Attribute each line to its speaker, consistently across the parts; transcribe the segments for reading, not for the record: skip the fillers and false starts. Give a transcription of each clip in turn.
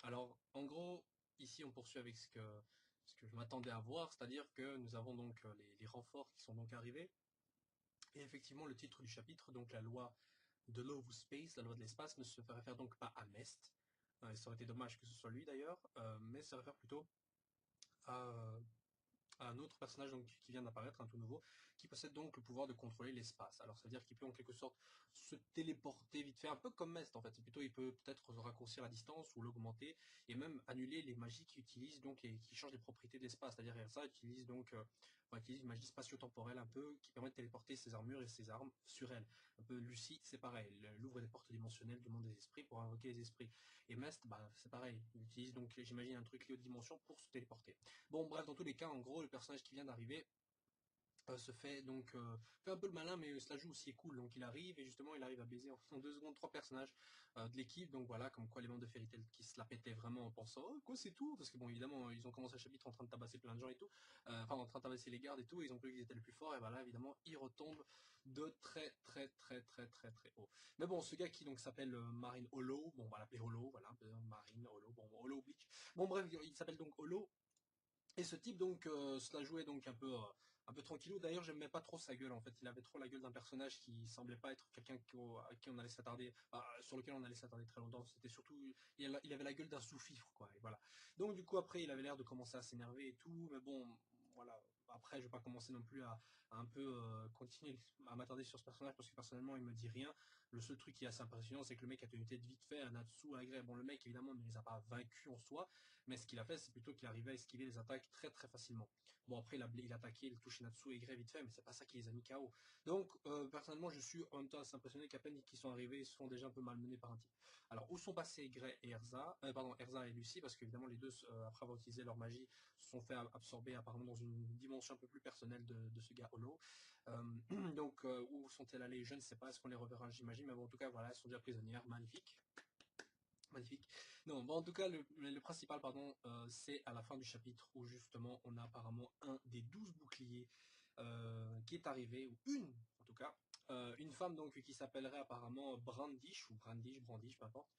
Speaker 1: Alors, en gros, ici, on poursuit avec ce que je m'attendais à voir, c'est-à-dire que nous avons donc les renforts qui sont donc arrivés. Et effectivement, le titre du chapitre, donc la loi de Love Space, la loi de l'espace, ne se réfère donc pas à Mest. Ça aurait été dommage que ce soit lui d'ailleurs, mais ça réfère plutôt à un autre personnage donc, qui vient d'apparaître, un tout nouveau, qui possède donc le pouvoir de contrôler l'espace. Alors ça veut dire qu'il peut en quelque sorte se téléporter vite fait, un peu comme Mest en fait. C'est plutôt il peut peut-être raccourcir la distance ou l'augmenter et même annuler les magies qui utilisent donc et qui changent les propriétés de l'espace. C'est-à-dire Elsa utilise donc utilise une magie spatio-temporelle un peu qui permet de téléporter ses armures et ses armes sur elle. Un peu Lucie, c'est pareil. Elle ouvre des portes dimensionnelles du monde des esprits pour invoquer les esprits. Et Mest, bah, c'est pareil. Il utilise donc j'imagine un truc lié aux dimensions pour se téléporter. Bon, bref, dans tous les cas, en gros, le personnage qui vient d'arriver se fait donc fait un peu le malin, mais cela joue aussi est cool. Donc il arrive et justement il arrive à baiser en 2 secondes trois personnages de l'équipe. Donc voilà, comme quoi les membres de Fairy Tail qui se la pétaient vraiment en pensant oh quoi c'est tout, parce que bon évidemment ils ont commencé le chapitre en train de tabasser plein de gens et tout, enfin en train de tabasser les gardes et tout, et ils ont cru qu'ils étaient les plus forts et voilà évidemment ils retombent de très très très très très très haut. Mais bon ce gars qui donc s'appelle Marine Hollow, bon on va l'appeler Hollow, voilà Marine Hollow, bon Hollow Bleach. Bon bref il s'appelle donc Hollow. Et ce type donc se la jouait donc un peu tranquillou. D'ailleurs, j'aimais pas trop sa gueule. En fait, il avait trop la gueule d'un personnage qui semblait pas être quelqu'un à qui on allait s'attarder, sur lequel on allait s'attarder très longtemps. C'était surtout, il avait la gueule d'un sous-fifre, quoi. Et voilà. Donc du coup après, il avait l'air de commencer à s'énerver et tout. Mais bon, voilà. Après, je vais pas commencer non plus à un peu continuer à m'attarder sur ce personnage parce que personnellement, il me dit rien. Le seul truc qui est assez impressionnant, c'est que le mec a tenu tête vite fait, un Natsu, un Grey. Bon, le mec évidemment ne les a pas vaincus en soi, mais ce qu'il a fait, c'est plutôt qu'il arrivait à esquiver les attaques très très facilement. Bon, après, il a attaqué, il touche Natsu et Grey vite fait, mais c'est pas ça qui les a mis KO. Donc, personnellement, je suis en même temps assez impressionné qu'à peine qu'ils sont arrivés, ils se font déjà un peu malmenés par un type. Alors, où sont passés Grey et Erza pardon, Erza et Lucie, parce qu'évidemment, les deux, après avoir utilisé leur magie, se sont fait absorber apparemment dans une dimension un peu plus personnelle de ce gars Holo. Euh, donc, où sont-elles allées? Je ne sais pas, est-ce qu'on les reverra, j'imagine, mais bon, en tout cas, voilà, elles sont déjà prisonnières, magnifique. Magnifique. Non, bon, en tout cas, le principal, pardon, c'est à la fin du chapitre où justement on a apparemment un des 12 boucliers qui est arrivé, ou une en tout cas, une femme donc qui s'appellerait apparemment Brandish, ou Brandish, peu importe,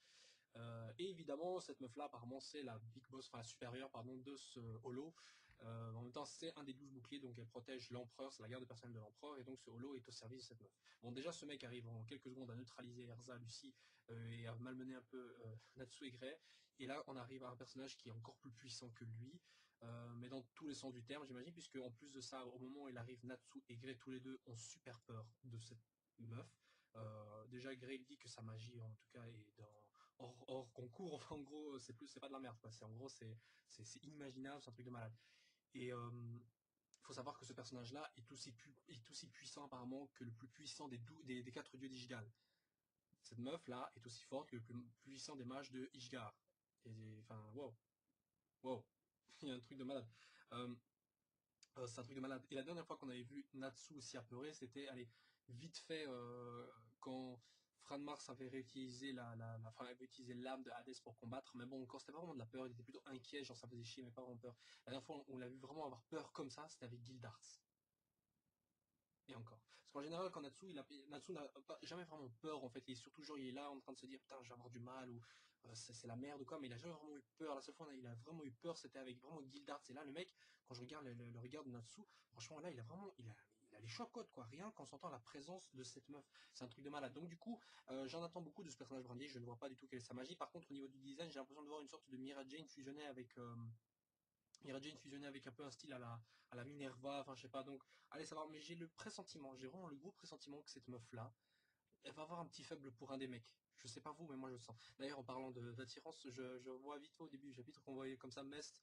Speaker 1: et évidemment, cette meuf-là, apparemment, c'est la big boss, enfin la supérieure, pardon, de ce holo. En même temps, c'est un des 12 boucliers, donc elle protège l'empereur, c'est la garde personnelle de l'empereur, et donc ce holo est au service de cette meuf. Bon, déjà, ce mec arrive en quelques secondes à neutraliser Erza, Lucie, et à malmener un peu Natsu et Grey. Et là, on arrive à un personnage qui est encore plus puissant que lui, mais dans tous les sens du terme, j'imagine, puisque en plus de ça, au moment où il arrive, Natsu et Grey, tous les deux, ont super peur de cette meuf. Déjà, Grey dit que sa magie, en tout cas, est hors concours. Enfin, en gros, c'est pas de la merde, quoi. En gros, c'est inimaginable, c'est un truc de malade. Et faut savoir que ce personnage-là est aussi puissant apparemment que le plus puissant des 4 dieux d'Ishgal. Cette meuf-là est aussi forte que le plus puissant des mages de Ishgar. Et enfin, wow, wow, il y a un truc de malade. Euh, c'est un truc de malade. Et la dernière fois qu'on avait vu Natsu aussi apeuré, c'était, allez, vite fait, quand Fran Mars avait réutilisé enfin, avait utilisé l'âme de Hades pour combattre. Mais bon, quand c'était pas vraiment de la peur, il était plutôt inquiet, genre ça faisait chier, mais pas vraiment peur. La dernière fois, on l'a vu vraiment avoir peur comme ça, c'était avec Gildarts. Et encore. Parce qu'en général, quand Natsu n'a jamais vraiment peur, en fait. Il est surtout genre, il est là en train de se dire, putain, je vais avoir du mal, ou c'est la merde, ou quoi, mais il a jamais vraiment eu peur. La seule fois où il a vraiment eu peur, c'était avec vraiment Gildarts. Et là, le mec, quand je regarde le regard de Natsu, franchement, là, il a les chocottes, quoi. Rien qu'en sentant la présence de cette meuf. C'est un truc de malade. Donc, du coup, j'en attends beaucoup de ce personnage brandier. Je ne vois pas du tout quelle est sa magie. Par contre, au niveau du design, j'ai l'impression de voir une sorte de Mira Jane fusionnée avec, Mira Jane fusionné avec un peu un style à la Minerva, enfin je sais pas, donc allez savoir, mais j'ai le pressentiment, j'ai vraiment le gros pressentiment que cette meuf-là, elle va avoir un petit faible pour un des mecs. Je sais pas vous, mais moi je le sens. D'ailleurs, en parlant d'attirance, je vois vite fait au début du chapitre qu'on voyait comme ça Mest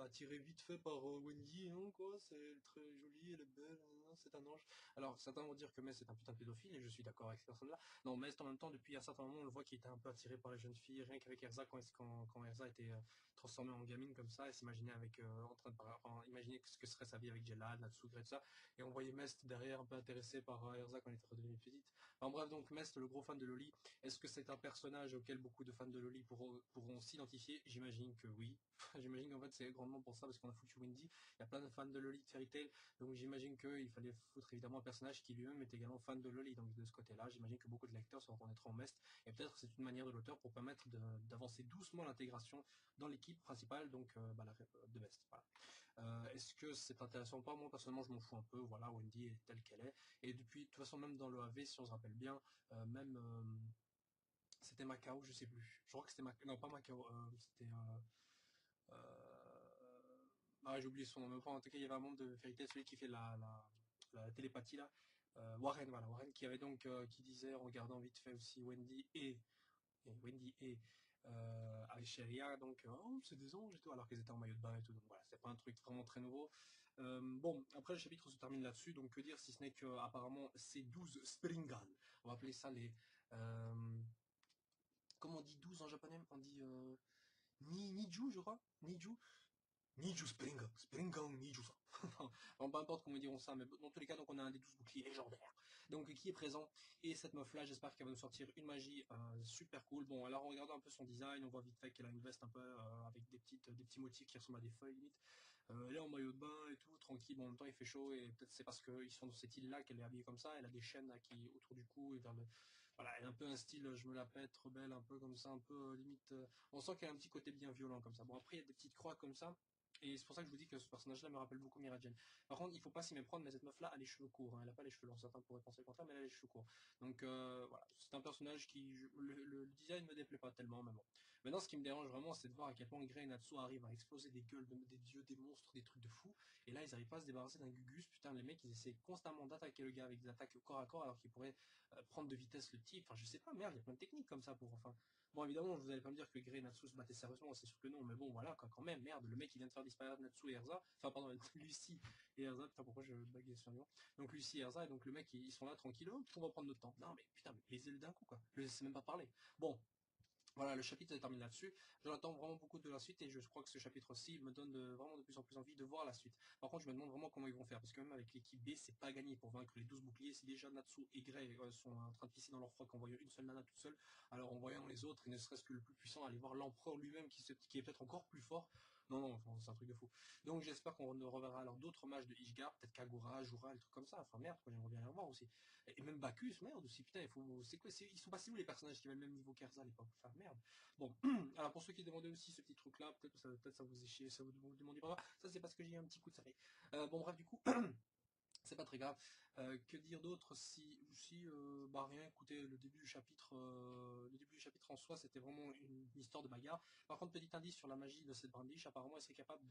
Speaker 1: attiré vite fait par Wendy, hein, quoi, c'est très joli, elle est belle, hein, c'est un ange. Alors, certains vont dire que Mest est un putain de pédophile, et je suis d'accord avec ces personnes-là. Non, Mest en même temps, depuis un certain moment, on le voit qu'il était un peu attiré par les jeunes filles, rien qu'avec Erza, quand Erza était transformée en gamine comme ça, elle s'imaginait avec, en train de enfin, imaginer ce que serait sa vie avec Jelad, Natsu, tout ça, et on voyait Mest derrière un peu intéressé par Erza quand elle était redevenue petite. En bref, donc Mest, le gros fan de Loli, est-ce que c'est un personnage auquel beaucoup de fans de Loli pourront s'identifier? J'imagine que oui. J'imagine qu'en fait c'est grandement pour ça parce qu'on a foutu Windy. Il y a plein de fans de Loli de Fairy Tail, donc j'imagine qu'il fallait fallait foutre évidemment un personnage qui lui-même est également fan de Loli. Donc de ce côté-là, j'imagine que beaucoup de lecteurs se reconnaîtront en Mest. Et peut-être c'est une manière de l'auteur pour permettre d'avancer doucement l'intégration dans l'équipe principale, donc de Mest. Voilà. Est-ce que c'est intéressant ou pas? Moi personnellement je m'en fous un peu, voilà, Wendy est telle qu'elle est. Et depuis, de toute façon, même dans le AV, si on se rappelle bien, même c'était Macao, je sais plus. Je crois que c'était Macao, non pas Macao, c'était j'ai oublié son nom, mais enfin, en tout cas il y avait un membre de Fairy Tail, celui qui fait la télépathie là. Warren, voilà, Warren qui avait donc qui disait en regardant vite fait aussi Wendy et Aisheria, donc oh, c'est des anges et tout, alors qu'ils étaient en maillot de bain et tout, donc voilà, c'est pas un truc vraiment très nouveau. Bon, après le chapitre se termine là-dessus, donc que dire si ce n'est que apparemment ces 12 Springan, on va appeler ça les... comment on dit 12 en japonais? On dit Niju, je crois, Niju Springan Niju ça. Bon, peu importe comment ils diront ça, mais dans tous les cas, donc on a un des 12 boucliers légendaires. Donc qui est présent. Et cette meuf-là, j'espère qu'elle va nous sortir une magie super cool. Bon, alors en regardant un peu son design, on voit vite fait qu'elle a une veste un peu avec des petits motifs qui ressemblent à des feuilles limite. Elle est en maillot de bain et tout, tranquille. Bon, en même temps, il fait chaud et peut-être c'est parce qu'ils sont dans cette île-là qu'elle est habillée comme ça. Elle a des chaînes là, qui autour du cou et vers le. Voilà, elle a un peu un style, je me la pète, rebelle, un peu comme ça, un peu limite. On sent qu'elle a un petit côté bien violent comme ça. Bon, après, il y a des petites croix comme ça. Et c'est pour ça que je vous dis que ce personnage-là me rappelle beaucoup Miragen. Par contre, il faut pas s'y méprendre, mais cette meuf-là a les cheveux courts. Hein. Elle a pas les cheveux longs. Certains pourraient penser le contraire, mais elle a les cheveux courts. Donc voilà, c'est un personnage qui. Le design me déplaît pas tellement, mais bon. Maintenant, ce qui me dérange vraiment, c'est de voir à quel point Grey et Natsu arrivent à exploser des gueules, des dieux, des monstres, des trucs de fou. Et là, ils arrivent pas à se débarrasser d'un Gugus. Putain, les mecs, ils essaient constamment d'attaquer le gars avec des attaques corps à corps, alors qu'ils pourraient prendre de vitesse le type. Enfin, je sais pas, merde, il y a plein de techniques comme ça pour. Enfin, bon, évidemment, vous allez pas me dire que Grey et Natsu se battaient sérieusement, c'est sûr que non, mais bon, voilà, quoi, quand même, merde, le mec il vient de faire disparaître Natsu et Erza, enfin, pardon, Lucie et Erza, putain, pourquoi je bague sur le nom. Donc, Lucie et Erza, et donc le mec, ils sont là tranquilles, on va prendre notre temps. Non, mais putain, mais baisez-le d'un coup, quoi. Je ne sais même pas parler. Bon, voilà, le chapitre se termine là-dessus. J'en attends vraiment beaucoup de la suite et je crois que ce chapitre-ci me donne vraiment de plus en plus envie de voir la suite. Par contre, je me demande vraiment comment ils vont faire parce que même avec l'équipe B, c'est pas gagné pour vaincre les 12 boucliers. Si déjà Natsu et Grey sont en train de pisser dans leur froc en voyant une seule nana toute seule, alors en voyant les autres, et ne serait-ce que le plus puissant, aller voir l'empereur lui-même qui est peut-être encore plus fort. Non, non, enfin, c'est un truc de fou. Donc j'espère qu'on reverra alors d'autres matchs de Ishgar, peut-être Kagura, Jura, des trucs comme ça. Enfin merde, j'aimerais bien les revoir aussi. Et même Bacchus, merde aussi, putain, c'est quoi, ils sont passés où les personnages qui avaient le même niveau qu'Erza à l'époque? Enfin merde. Bon, alors pour ceux qui demandaient aussi ce petit truc-là, peut-être ça vous échait, ça vous demandait pas. Ça c'est parce que j'ai eu un petit coup de soleil. Bon bref, du coup, c'est pas très grave. Que dire d'autre si rien, écoutez, le début du chapitre en soi, c'était vraiment une histoire de bagarre. Par contre, petit indice sur la magie de cette Brandish, apparemment elle serait capable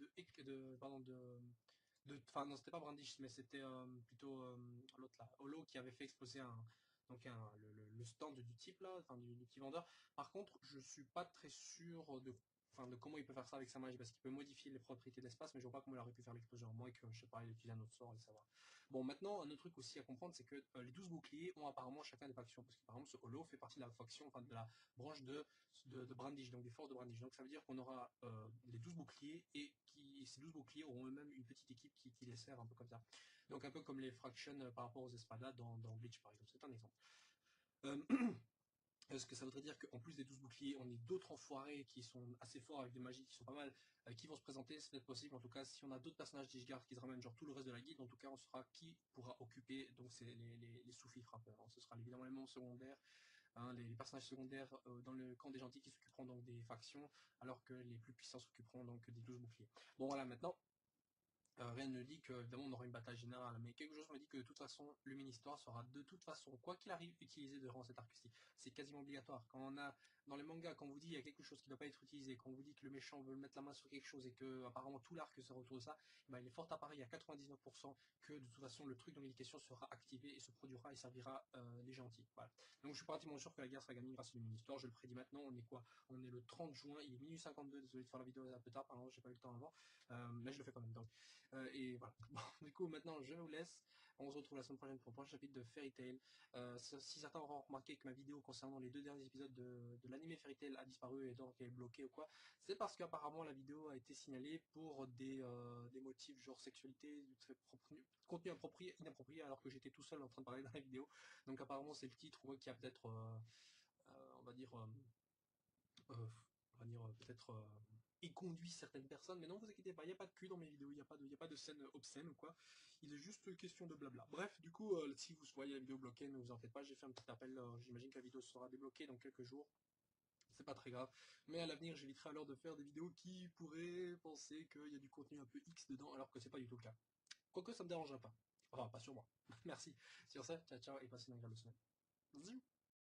Speaker 1: enfin non, c'était pas Brandish, mais c'était plutôt l'autre là, Holo qui avait fait exploser le stand du type là, enfin du petit vendeur. Par contre, je suis pas très sûr de comment il peut faire ça avec sa magie, parce qu'il peut modifier les propriétés de l'espace, mais je vois pas comment il aurait pu faire l'explosion, à moins que, je sais pas, il utilise un autre sort et savoir. Bon, maintenant, un autre truc aussi à comprendre, c'est que les 12 boucliers ont apparemment chacun des factions, parce que par exemple, ce Holo fait partie de la faction, enfin de la branche de Brandish, donc des forces de Brandish. Donc ça veut dire qu'on aura les 12 boucliers, et ces 12 boucliers auront eux-mêmes une petite équipe qui les sert un peu comme ça. Donc un peu comme les fractions par rapport aux espadas dans Bleach par exemple, c'est un exemple. Ce que ça voudrait dire qu'en plus des 12 boucliers, on a d'autres enfoirés qui sont assez forts avec des magies qui sont pas mal, qui vont se présenter, c'est peut-être possible. En tout cas, si on a d'autres personnages d'Ishgard qui se ramènent genre tout le reste de la guilde, en tout cas, on saura qui pourra occuper donc c'est les sous-filles frappeurs. Ce sera évidemment les membres secondaires, hein, les personnages secondaires dans le camp des gentils qui s'occuperont donc des factions, alors que les plus puissants s'occuperont donc des 12 boucliers. Bon voilà, maintenant, rien ne dit que évidemment on aura une bataille générale, mais quelque chose me dit que de toute façon le mini-histoire sera de toute façon, quoi qu'il arrive, utilisé durant cet arc-ci. C'est quasiment obligatoire. Quand on a dans les mangas, quand on vous dit il y a quelque chose qui ne doit pas être utilisé, quand on vous dit que le méchant veut mettre la main sur quelque chose et que apparemment tout l'arc sera autour de ça, ben, il est fort à parier à 99% que de toute façon le truc dont l'éducation sera activé et se produira et servira les gentils. Voilà. Donc je suis pratiquement sûr que la guerre sera gagnée grâce à une mini-histoire. Je le prédis maintenant. On est quoi? On est le 30 juin, il est minuit 52. Désolé de faire la vidéo un peu tard, pardon, j'ai pas eu le temps avant, mais je le fais quand même. Donc et voilà. Bon, du coup, maintenant, je vous laisse. On se retrouve la semaine prochaine pour le prochain chapitre de Fairy Tail. Si certains auront remarqué que ma vidéo concernant les 2 derniers épisodes de l'anime Fairy Tail a disparu et donc est bloquée ou quoi, c'est parce qu'apparemment la vidéo a été signalée pour des motifs genre sexualité, contenu inapproprié, alors que j'étais tout seul en train de parler dans la vidéo. Donc apparemment c'est le titre qui a peut-être, on va dire, peut-être éconduit certaines personnes, mais non, vous inquiétez pas, il n'y a pas de cul dans mes vidéos, il n'y a pas de scène obscène ou quoi, il est juste question de blabla. Bref, du coup, si vous voyez la vidéo bloquée, ne vous en faites pas, j'ai fait un petit appel, j'imagine que la vidéo sera débloquée dans quelques jours, c'est pas très grave, mais à l'avenir, j'éviterai alors de faire des vidéos qui pourraient penser qu'il y a du contenu un peu X dedans, alors que c'est pas du tout le cas. Quoique ça me dérangerait pas. Enfin, pas sur moi. Merci. Sur ça, ciao ciao et passez une agréable semaine.